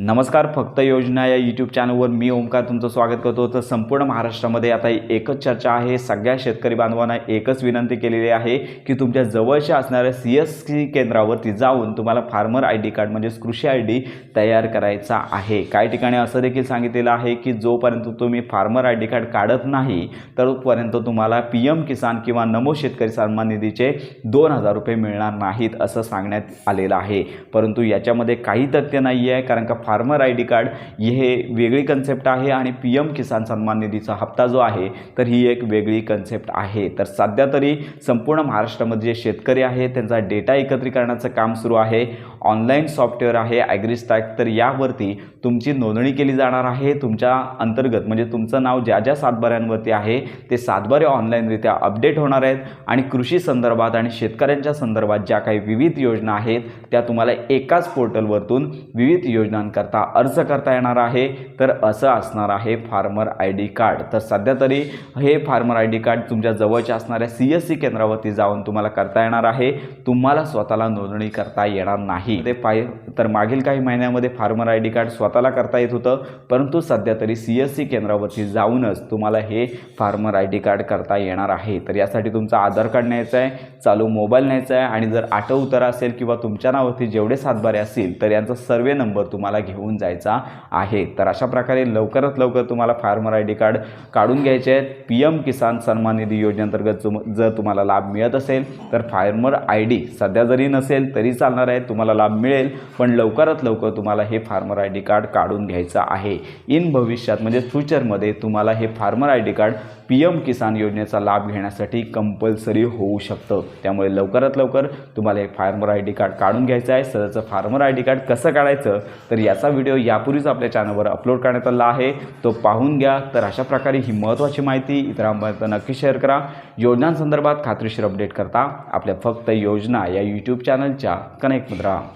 नमस्कार. फक्त योजना या यूट्यूब चॅनलवर मी ओमकार तुमचं स्वागत करतो. तर संपूर्ण महाराष्ट्रामध्ये आता एकच चर्चा आहे. सगळ्या शेतकरी बांधवांना एकच विनंती केलेली आहे की तुमच्या जवळच्या असणाऱ्या CSC केंद्रावरती जाऊन तुम्हाला फार्मर ID कार्ड म्हणजेच कृषी ID तयार करायचा आहे. काही ठिकाणी असं देखील सांगितलेलं आहे की जोपर्यंत तुम्ही फार्मर ID कार्ड काढत नाही तोपर्यंत तुम्हाला PM किसान किंवा नमो शेतकरी सन्मान निधीचे 2000 रुपये मिळणार नाहीत असं सांगण्यात आलेलं आहे. परंतु याच्यामध्ये काही तथ्य नाही आहे, कारण का फार्मर ID कार्ड हे वेगळी कन्सेप्ट आहे आणि PM किसान सन्मान निधीचा हप्ता जो आहे तर ही एक वेगळी कन्सेप्ट आहे. तर सध्या तरी संपूर्ण महाराष्ट्रामध्ये जे शेतकरी आहेत त्यांचा डेटा एकत्रीकरणाचं काम सुरू आहे. ऑनलाईन सॉफ्टवेअर आहे ॲग्रीस्टॅक, तर यावरती तुमची नोंदणी केली जाणार आहे. तुमच्या अंतर्गत म्हणजे तुमचं नाव ज्या ज्या सातबाऱ्यांवरती आहे ते सातबारे ऑनलाईनरित्या अपडेट होणार आहेत आणि कृषी संदर्भात आणि शेतकऱ्यांच्या संदर्भात ज्या काही विविध योजना आहेत त्या तुम्हाला एकाच पोर्टलवरतून विविध योजनांकरता अर्ज करता येणार आहे. तर असं असणार आहे फार्मर ID कार्ड. तर सध्या तरी हे फार्मर ID कार्ड तुमच्या जवळच्या असणाऱ्या CSC केंद्रावरती जाऊन तुम्हाला करता येणार आहे. तुम्हाला स्वतःला नोंदणी करता येणार नाही. तर मागील काही महिन्यामध्ये फार्मर ID कार्ड स्वतःला करता येत होतं, परंतु सध्या तरी CSC केंद्रावरती जाऊनच तुम्हाला हे फार्मर ID कार्ड करता येणार आहे. तर यासाठी तुमचं आधार कार्ड न्यायचं आहे, चालू मोबाईल न्यायचा आहे आणि जर आठव उतारा असेल किंवा तुमच्या नावावरती जेवढे सातबारे असतील तर यांचा सर्वे नंबर तुम्हाला घेऊन जायचा आहे. तर अशा प्रकारे लवकरात लवकर तुम्हाला फार्मर ID कार्ड काढून घ्यायचे आहेत. PM किसान सन्मान निधी योजनेअंतर्गत जर तुम्हाला लाभ मिळत असेल तर फार्मर ID सध्या जरी नसेल तरी चालणार आहे, तुम्हाला लाभ मिळेल, पण लवकरात लवकर तुम्हाला हे फार्मर ID कार्ड काढून घ्यायचं आहे. इन भविष्यात म्हणजे फ्युचरमध्ये तुम्हाला हे फार्मर ID कार्ड PM किसान योजनेचा लाभ घेण्यासाठी कंपल्सरी होऊ शकतं. त्यामुळे लवकरात लवकर तुम्हाला हे फार्मर ID कार्ड काढून घ्यायचं आहे. सध्याचं फार्मर ID कार्ड कसं काढायचं तर याचा व्हिडिओ यापूर्वीच आपल्या चॅनलवर अपलोड करण्यात आला आहे, तो पाहून घ्या. तर अशा प्रकारे ही महत्त्वाची माहिती इतरांपर्यंत नक्की शेअर करा. योजनांसंदर्भात खात्रीशीर अपडेट करता आपल्या फक्त योजना या यूट्यूब चॅनलच्या कनेक्ट राहा.